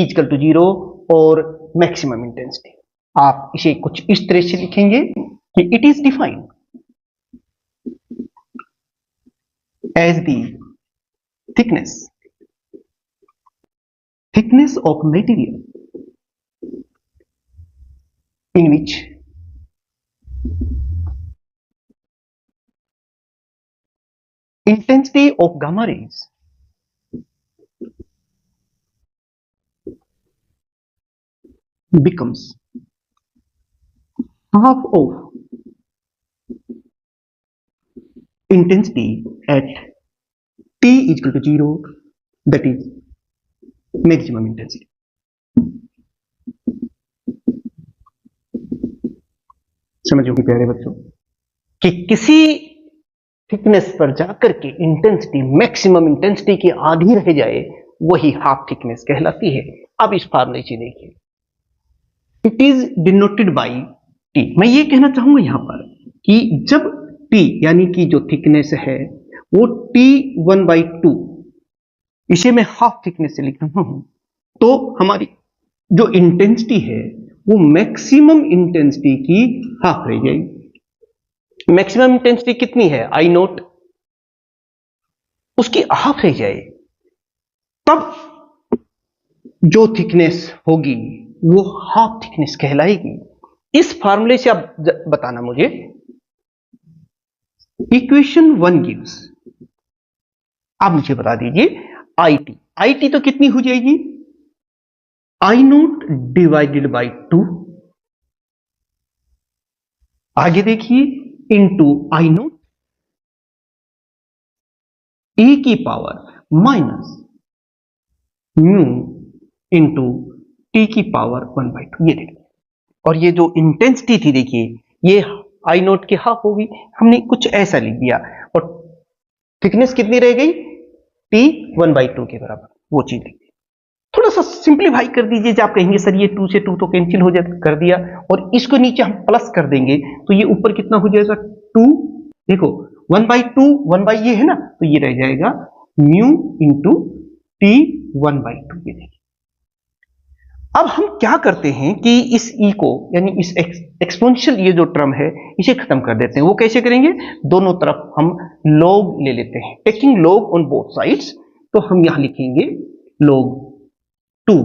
equal to 0 और मैक्सिमम इंटेंसिटी। आप इसे कुछ इस तरह से लिखेंगे कि it is defined as the thickness of material in which intensity of gamma rays becomes half of intensity at t equal to 0, that is maximum intensity। समझो कि प्यारे बच्चों कि किसी थिकनेस पर जाकर के इंटेंसिटी मैक्सिमम इंटेंसिटी की आधी रह जाए, वही हाफ थिकनेस कहलाती है। अब इस फार्मूले से देखिए, it is denoted by T. मैं ये कहना चाहूंगा यहां पर कि जब टी यानी कि जो थिकनेस है वो T1/2, इसे मैं हाफ थिकनेस से लिख रहा हूं, तो हमारी जो इंटेंसिटी है वो मैक्सिमम इंटेंसिटी की हाफ रह जाएगी। मैक्सिमम इंटेंसिटी कितनी है? आई नोट, उसकी हाफ रह जाए, तब जो थिकनेस होगी वो हाफ थिकनेस कहलाएगी। इस फार्मूले से आप बताना मुझे, इक्वेशन 1 गिव्स, आप मुझे बता दीजिए आई टी तो कितनी हो जाएगी? आई नोट डिवाइडेड बाई 2, आगे देखिए, इंटू आई नोट e की power minus mu into T की पावर 1/2। ये देखिए, और ये जो इंटेंसिटी थी देखिए, ये आई नोट की हाफ होगी, हमने कुछ ऐसा लिख दिया, और थिकनेस कितनी रह गई? टी 1/2 के बराबर, वो चीज लिख दी। थोड़ा सा सिंप्लीफाई कर दीजिए, जब आप कहेंगे सर ये 2 से 2 तो कैंसिल हो जाए, कर दिया, और इसको नीचे हम प्लस कर देंगे तो ये ऊपर कितना हो जाएगा? 2। देखो 1/2, 1 ये है ना, तो ये रह जाएगा म्यू इंटू टी 1/2। ये देखिए, अब हम क्या करते हैं कि इस ई को, यानी इस एक्सपोनेंशियल ये जो टर्म है, इसे खत्म कर देते हैं। वो कैसे करेंगे? दोनों तरफ हम लॉग ले लेते हैं, taking log on both sides. तो हम यहां लिखेंगे log 2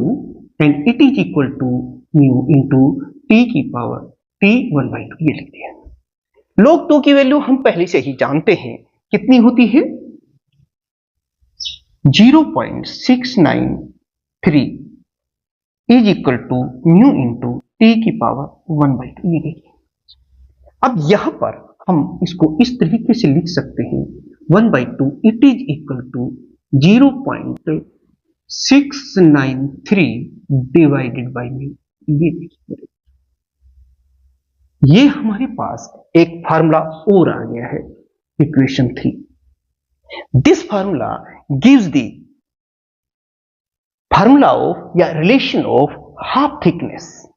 and it is equal to mu into T की पावर टी 1/2। ये लिख दिया। log 2 की वैल्यू हम पहले से ही जानते हैं, कितनी होती है? 0.693 is equal to mu into T की पावर 1/2। ये देखिए, अब यहां पर हम इसको इस तरीके से लिख सकते हैं, 1/2 it is equal to 0.693 divided by mu. ये देखिए, ये हमारे पास एक फार्मूला और आ गया है, equation 3। This formula gives the formula of या relation of half thickness,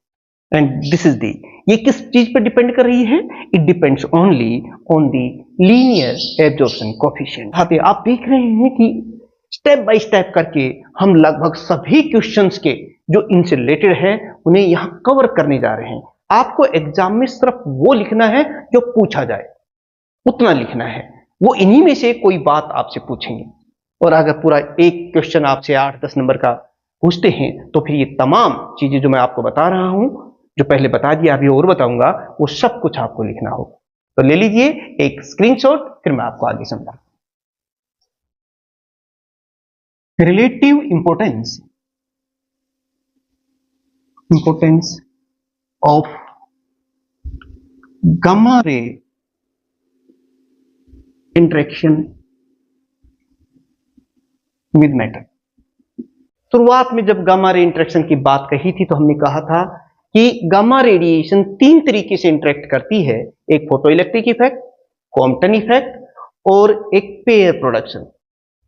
and this is the. ये किस चीज पर डिपेंड कर रही है? It depends only on the linear absorption coefficient. यहाँ पे आप देख रहे हैं कि स्टेप बाय स्टेप करके हम लगभग सभी क्वेश्चंस के जो इनसे रिलेटेड है उन्हें यहां कवर करने जा रहे हैं। आपको एग्जाम में सिर्फ वो लिखना है जो पूछा जाए, उतना लिखना है। वो इन्हीं में से कोई बात आपसे पूछेंगे, और अगर पूरा एक क्वेश्चन आपसे 8-10 नंबर का पूछते हैं तो फिर ये तमाम चीजें जो मैं आपको बता रहा हूं, जो पहले बता दिया अभी और बताऊंगा, वो सब कुछ आपको लिखना होगा। तो ले लीजिए एक स्क्रीनशॉट, फिर मैं आपको आगे समझाऊंगा। Relative importance of gamma ray interaction with matter. शुरुआत में जब गामा रे इंटरेक्शन की बात कही थी तो हमने कहा था कि गामा रेडिएशन तीन तरीके से इंटरेक्ट करती है, एक photo electric effect, Compton effect और एक पेयर प्रोडक्शन।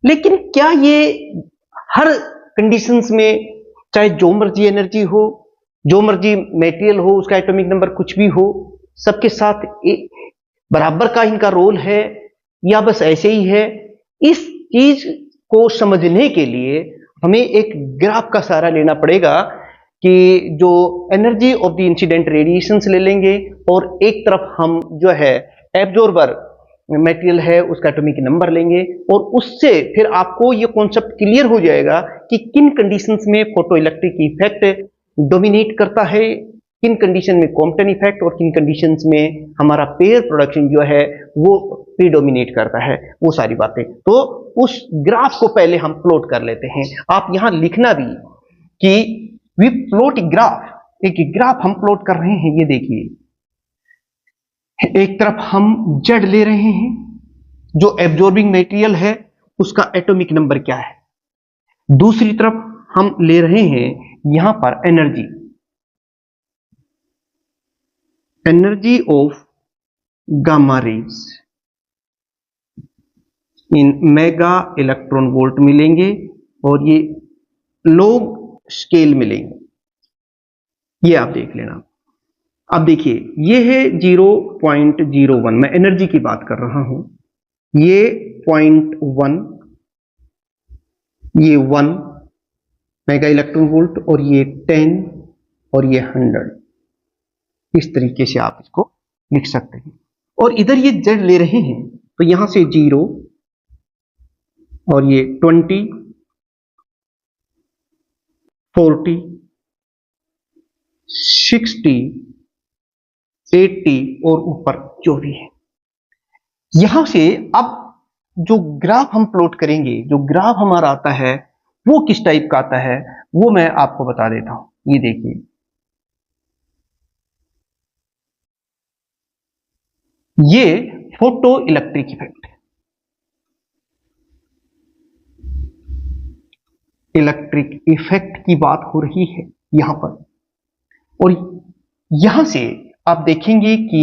लेकिन क्या ये हर कंडीशंस में, चाहे जो मर्जी एनर्जी हो, जो मर्जी मटेरियल हो, उसका एटॉमिक नंबर कुछ भी हो, सबके साथ बराबर का इनका रोल है या बस ऐसे ही है? इस चीज को समझने के लिए हमें एक ग्राफ का सहारा लेना पड़ेगा कि जो energy of the incident radiations ले लेंगे और एक तरफ हम जो है एब्जॉर्बर मटेरियल है उसका एटॉमिक नंबर लेंगे और उससे फिर आपको ये कॉन्सेप्ट क्लियर हो जाएगा कि किन कंडीशंस में फोटो इलेक्ट्रिक इफेक्ट डोमिनेट करता है, किन कंडीशन में कॉम्पटन इफेक्ट और किन कंडीशंस में हमारा पेयर प्रोडक्शन जो है वो प्रीडोमिनेट करता है, वो सारी बातें। तो उस ग्राफ को पहले हम प्लॉट कर लेते हैं। आप यहां लिखना भी कि वी प्लॉट ग्राफ, एक ग्राफ हम प्लॉट कर रहे हैं। ये देखिए, एक तरफ हम जेड ले रहे हैं, जो एब्जॉर्बिंग मटेरियल है उसका एटॉमिक नंबर क्या है। दूसरी तरफ हम ले रहे हैं यहां पर energy of gamma raise in mega electron volt मिलेंगे और ये लॉग स्केल मिलेंगे। ये आप देख लेना। अब देखिए, ये है 0.01, मैं एनर्जी की बात कर रहा हूं। ये 0.1, ये 1 मेगा इलेक्ट्रॉन वोल्ट और ये 10 और ये 100। इस तरीके से आप इसको लिख सकते हैं। और इधर ये जेड ले रहे हैं तो यहां से 0 और ये 20, 40, 60, 80 और ऊपर जो भी है। यहां से अब जो ग्राफ हम प्लॉट करेंगे, जो ग्राफ हमारा आता है वो किस टाइप का आता है वो मैं आपको बता देता हूं। ये देखिए, ये फोटो इलेक्ट्रिक इफेक्ट है। इलेक्ट्रिक इफेक्ट की बात हो रही है यहां पर, और यहां से आप देखेंगे कि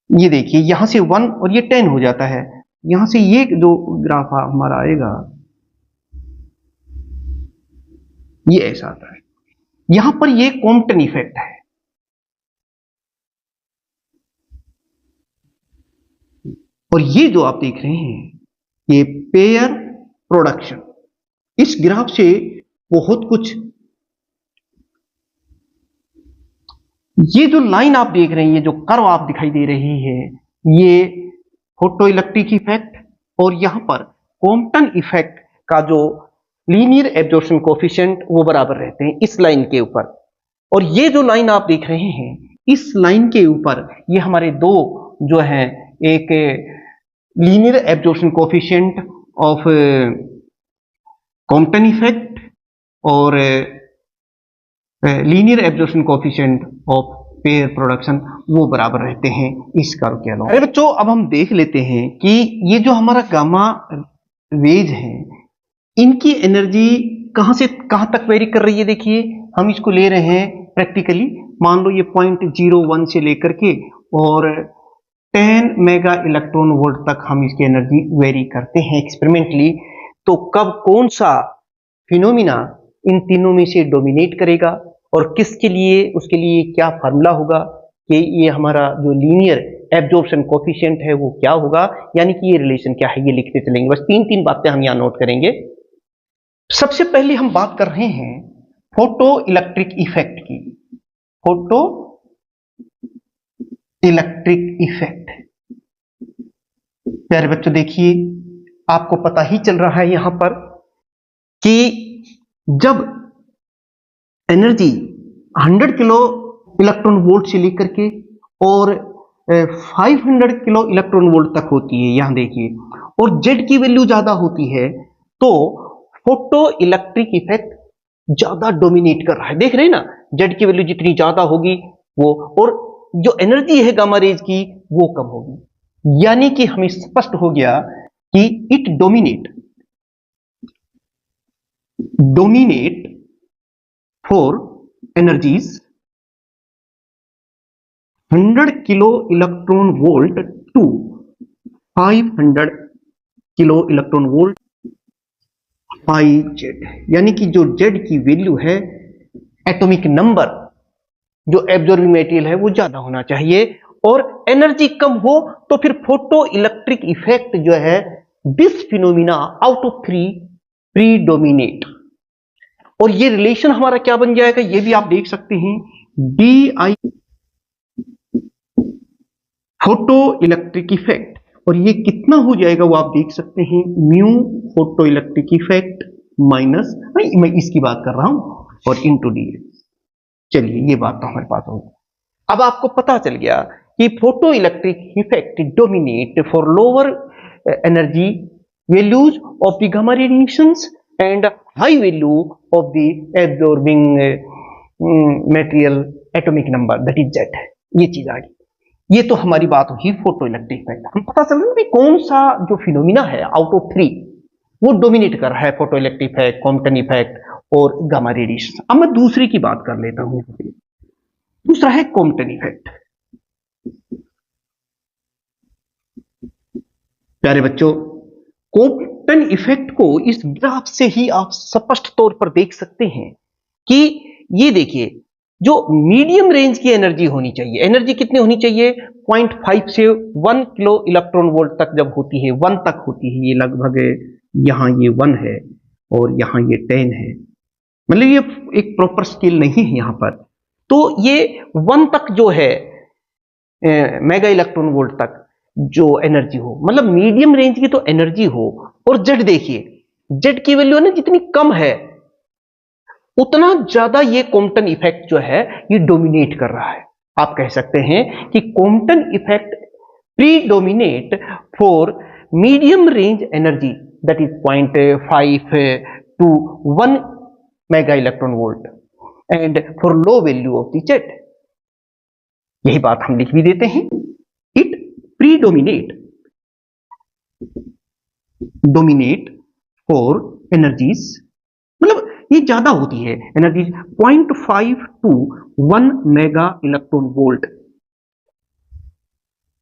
ये देखिए, यहां से 1 और ये 10 हो जाता है। यहां से ये जो ग्राफ हमारा आएगा ये ऐसा आता है। यहां पर ये कॉम्पटन इफेक्ट है। और ये जो आप देख रहे हैं ये पेयर प्रोडक्शन। इस ग्राफ से बहुत कुछ, ये जो लाइन आप देख रहे हैं, ये जो कर्व आप दिखाई दे रही है, ये फोटो इलेक्ट्रिक इफेक्ट और यहां पर कॉम्पटन इफेक्ट का जो लीनियर एब्जॉर्प्शन कोफिशिएंट वो बराबर रहते हैं इस लाइन के ऊपर। और ये जो लाइन आप देख रहे हैं, इस लाइन के ऊपर ये हमारे दो जो है, एक linear absorption coefficient of Compton effect और linear absorption coefficient of pair production, वो बराबर रहते हैं इस कर्व के अलावा। अरे बच्चों, अब हम देख लेते हैं कि ये जो हमारा गामा रेज है, इनकी एनर्जी कहां से कहां तक वेरी कर रही है। देखिए, हम इसको ले रहे हैं प्रैक्टिकली, मान लो ये 0.01 से लेकर के और 10 मेगा इलेक्ट्रॉन वोल्ट तक हम इसकी एनर्जी वेरी करते हैं एक्सपेरिमेंटली। तो कब कौन सा फिनोमिना इन तीनों में से डोमिनेट करेगा और किसके लिए, उसके लिए क्या फार्मूला होगा कि ये हमारा जो लीनियर एब्जॉर्प्शन कोफिशिएंट है वो क्या होगा, यानी कि ये रिलेशन क्या है, ये लिखते चलेंगे। बस तीन तीन बातें हम यहां नोट करेंगे। सबसे पहले हम बात कर रहे हैं फोटो इलेक्ट्रिक इफेक्ट की। फोटो इलेक्ट्रिक इफेक्ट, प्यारे बच्चों देखिए, आपको पता ही चल रहा है यहां पर कि जब एनर्जी 100 किलो इलेक्ट्रॉन वोल्ट से लेकर के और 500 किलो इलेक्ट्रॉन वोल्ट तक होती है, यहां देखिए, और जेड की वैल्यू ज्यादा होती है तो फोटो इलेक्ट्रिक इफेक्ट ज्यादा डोमिनेट कर रहा है। देख रहे हैं ना, जेड की वैल्यू जितनी ज्यादा होगी वो, और जो एनर्जी है गामा रेज की वो कम होगी। यानी कि हमें स्पष्ट हो गया कि it dominate dominate for energies 100 kilo electron volt to 500 kilo electron volt by Z, यानी कि जो जेड की वैल्यू है, एटॉमिक नंबर जो एब्जॉर्बिंग मटेरियल है वो ज्यादा होना चाहिए, और एनर्जी कम हो तो फिर फोटो इलेक्ट्रिक इफेक्ट जो है, this phenomena out of three predominate. और ये रिलेशन हमारा क्या बन जाएगा, ये भी आप देख सकते हैं, D I photo electric effect, और ये कितना हो जाएगा वो आप देख सकते हैं, mu photo electric effect minus, मैं इसकी बात कर रहा हूं, और इनटू डी। चलिए ये बात तो हमारे पास होगी। अब आपको पता चल गया कि photo electric effect dominate for lower energy values of the gamma radiations and high value of the absorbing material atomic number that is Z. ये चीज आ गई। ये तो हमारी बात हुई फोटो इलेक्ट्रिक इफेक्ट। हम पता चल रहा है कौन सा जो फिनोमिना है आउट ऑफ थ्री वो डोमिनेट कर रहा है, photo electric effect, Compton effect और गामा रेडिएशन। अब मैं दूसरी की बात कर लेता हूं। दूसरा है कॉम्पटन इफेक्ट। प्यारे बच्चों, कॉम्पटन इफेक्ट को इस ग्राफ से ही आप स्पष्ट तौर पर देख सकते हैं कि ये देखिए, जो मीडियम रेंज की एनर्जी होनी चाहिए, एनर्जी कितनी होनी चाहिए, 0.5 से 1 किलो इलेक्ट्रॉन वोल्ट तक जब होती है, 1 तक होती है, ये लगभग यहां ये 1 है और यहां ये 10 है, मतलब ये एक प्रॉपर स्केल नहीं है यहां पर। तो ये 1 तक जो है मेगा इलेक्ट्रॉन वोल्ट तक जो एनर्जी हो, मतलब मीडियम रेंज की तो एनर्जी हो। और जेड देखिए, जेड की वैल्यू है ना जितनी कम है उतना ज्यादा ये कॉम्पटन इफेक्ट जो है ये डोमिनेट कर रहा है। आप कह सकते हैं कि Compton effect predominate for medium range energy that is 0.5 to 1 mega electron volt and for low value of the Z. यही बात हम लिख भी देते हैं, इट प्रीडोमिनेट फॉर एनर्जीज, मतलब ये ज्यादा होती है energy 0.5 to 1 mega electron volt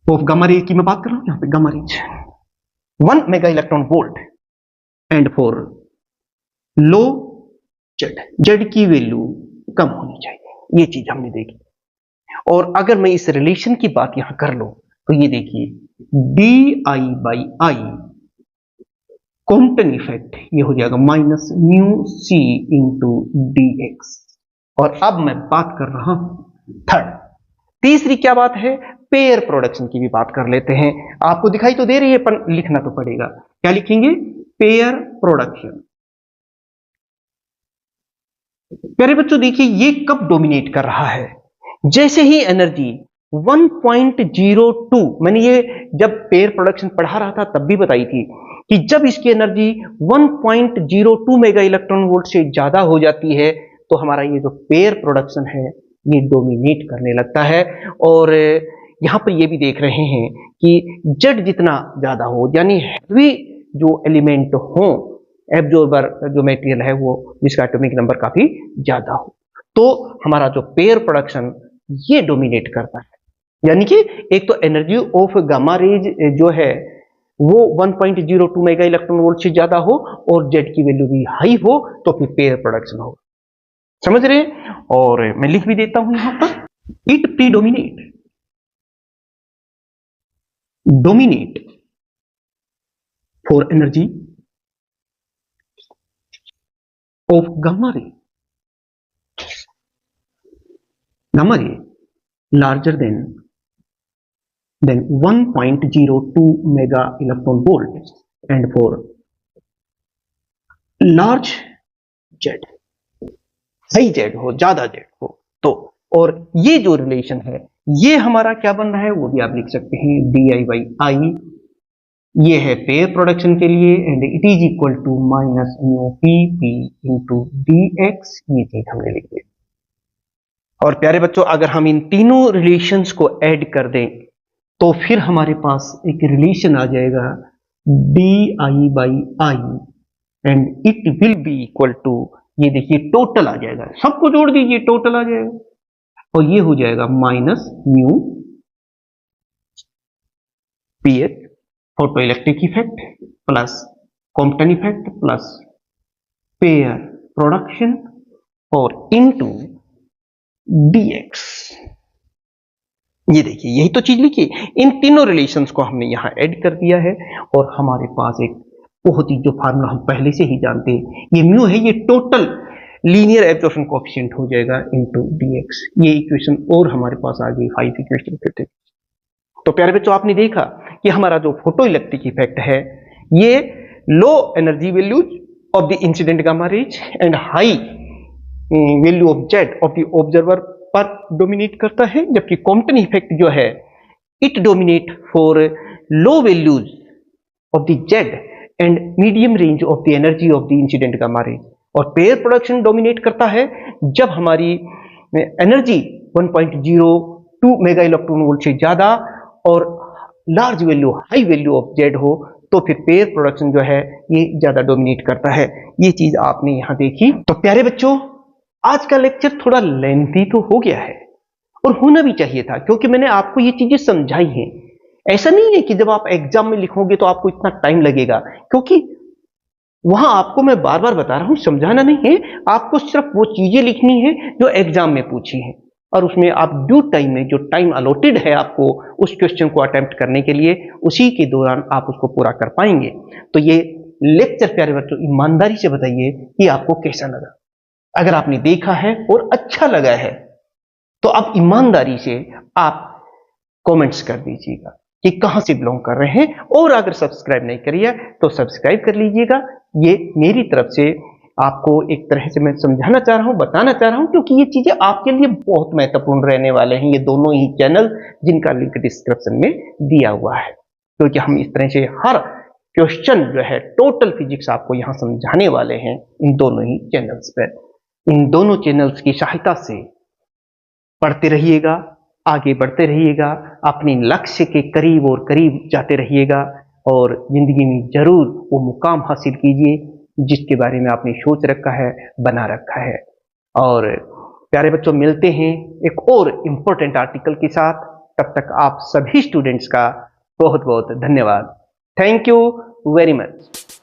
of gamma raise की मैं बात कर रहा हूं, यहां पे gamma rays 1 mega electron volt and for low Z, Z की वैल्यू कम होनी चाहिए। ये चीज हमने देखी। और अगर मैं इस रिलेशन की बात यहां कर लूं तो ये देखिए, D I by I Compton effect ये हो जाएगा minus mu C into D X. और अब मैं बात कर रहा हूं थर्ड, तीसरी क्या बात है, पेयर प्रोडक्शन की भी बात कर लेते हैं। आपको दिखाई तो दे रही है पर लिखना तो पड़ेगा। क्या लिखेंगे, पेयर प्रोडक्शन। प्यारे बच्चों देखिए, ये कब डोमिनेट कर रहा है, जैसे ही एनर्जी 1.02, मैंने ये जब पेयर प्रोडक्शन पढ़ा रहा था तब भी बताई थी कि जब इसकी एनर्जी 1.02 मेगा इलेक्ट्रॉन वोल्ट से ज्यादा हो जाती है तो हमारा ये जो पेयर प्रोडक्शन है ये डोमिनेट करने लगता है। और यहां पर ये भी देख रहे हैं कि जेड जितना ज्यादा हो, यानी हैवी जो एलिमेंट हो, एब्जॉर्बर जो मटेरियल है वो जिसका एटॉमिक नंबर काफी ज्यादा हो, तो हमारा जो पेयर प्रोडक्शन ये डोमिनेट करता है। यानी कि एक तो एनर्जी ऑफ गामा रेज जो है वो 1.02 मेगा इलेक्ट्रॉन वोल्ट से ज्यादा हो और जेड की वैल्यू भी हाई हो तो फिर पेयर प्रोडक्शन हो। समझ रहे हैं? और मैं लिख भी देता हूं यहां पर, it dominate for energy of gamma ray larger than 1.02 mega electron volt and for large Z, high Z हो, ज्यादा जेड हो तो। और ये जो रिलेशन है ये हमारा क्या बन रहा है वो भी आप लिख सकते हैं, डी आई बाई आई, ये है पेयर प्रोडक्शन के लिए, and it is equal to minus mu P P into D X. ये चीज हमने लिख दी। और प्यारे बच्चों, अगर हम इन तीनों रिलेशंस को ऐड कर दें तो फिर हमारे पास एक रिलेशन आ जाएगा, D I by I and it will be equal to, ये देखिए टोटल आ जाएगा, सबको जोड़ दीजिए टोटल आ जाएगा, और ये हो जाएगा minus mu P H photo electric effect plus Compton effect plus pair production और इनटू dx। ये देखिए यही तो चीज लिखी, इन तीनों रिलेशंस को हमने यहां ऐड कर दिया है और हमारे पास एक बहुत ही जो फार्मूला हम पहले से ही जानते हैं, ये म्यू है, ये टोटल लीनियर एब्जॉर्प्शन कोएफिशिएंट हो जाएगा इनटू dx। ये इक्वेशन और हमारे पास आ गई 5 इक्वेशन फिर। तो प्यारे बच्चों आपने देखा कि हमारा जो फोटो इलेक्ट्रिक इफेक्ट है ये low energy values of the incident gamma rays and high value of Z of the observer पर डोमिनेट करता है, जबकि कॉम्पटन इफेक्ट जो है it dominate for low values of the Z and medium range of the energy of the incident gamma rays, और pair production dominate करता है जब हमारी एनर्जी 1.02 मेगा इलेक्ट्रॉन वोल्ट से ज्यादा और large value high value of Z हो, तो फिर पेयर प्रोडक्शन जो है ये ज्यादा डोमिनेट करता है। ये चीज आपने यहां देखी। तो प्यारे बच्चों आज का लेक्चर थोड़ा लेंथी तो हो गया है और होना भी चाहिए था, क्योंकि मैंने आपको ये चीजें समझाई हैं। ऐसा नहीं है कि जब आप एग्जाम में लिखोगे तो आपको इतना टाइम लगेगा, क्योंकि वहां आपको मैं बार बार बता रहा हूं समझाना नहीं है, आपको सिर्फ वो चीजें लिखनी है जो एग्जाम में पूछी है, और उसमें आप ड्यू टाइम में जो टाइम अलॉटेड है आपको उस क्वेश्चन को अटेम्प्ट करने के लिए, उसी के दौरान आप उसको पूरा कर पाएंगे। तो ये लेक्चर प्यारे बच्चों ईमानदारी से बताइए कि आपको कैसा लगा। अगर आपने देखा है और अच्छा लगा है तो आप ईमानदारी से आप कमेंट्स कर दीजिएगा कि कहां से बिलोंग कर रहे हैं, और अगर सब्सक्राइब नहीं करिए तो सब्सक्राइब कर लीजिएगा। ये मेरी तरफ से आपको एक तरह से मैं समझाना चाह रहा हूं, बताना चाह रहा हूं, क्योंकि ये चीजें आपके लिए बहुत महत्वपूर्ण रहने वाले हैं, ये दोनों ही चैनल जिनका लिंक डिस्क्रिप्शन में दिया हुआ है, क्योंकि हम इस तरह से हर क्वेश्चन जो है टोटल फिजिक्स आपको यहां समझाने वाले हैं इन दोनों ही चैनल्स पर। इन दोनों चैनल्स की सहायता से पढ़ते रहिएगा, आगे बढ़ते रहिएगा, अपने लक्ष्य के करीब और करीब जाते रहिएगा, और जिंदगी में जरूर वो मुकाम हासिल कीजिए जिसके बारे में आपने सोच रखा है, बना रखा है। और प्यारे बच्चों मिलते हैं एक और इम्पोर्टेंट आर्टिकल के साथ, तब तक आप सभी स्टूडेंट्स का बहुत बहुत धन्यवाद। Thank you very much.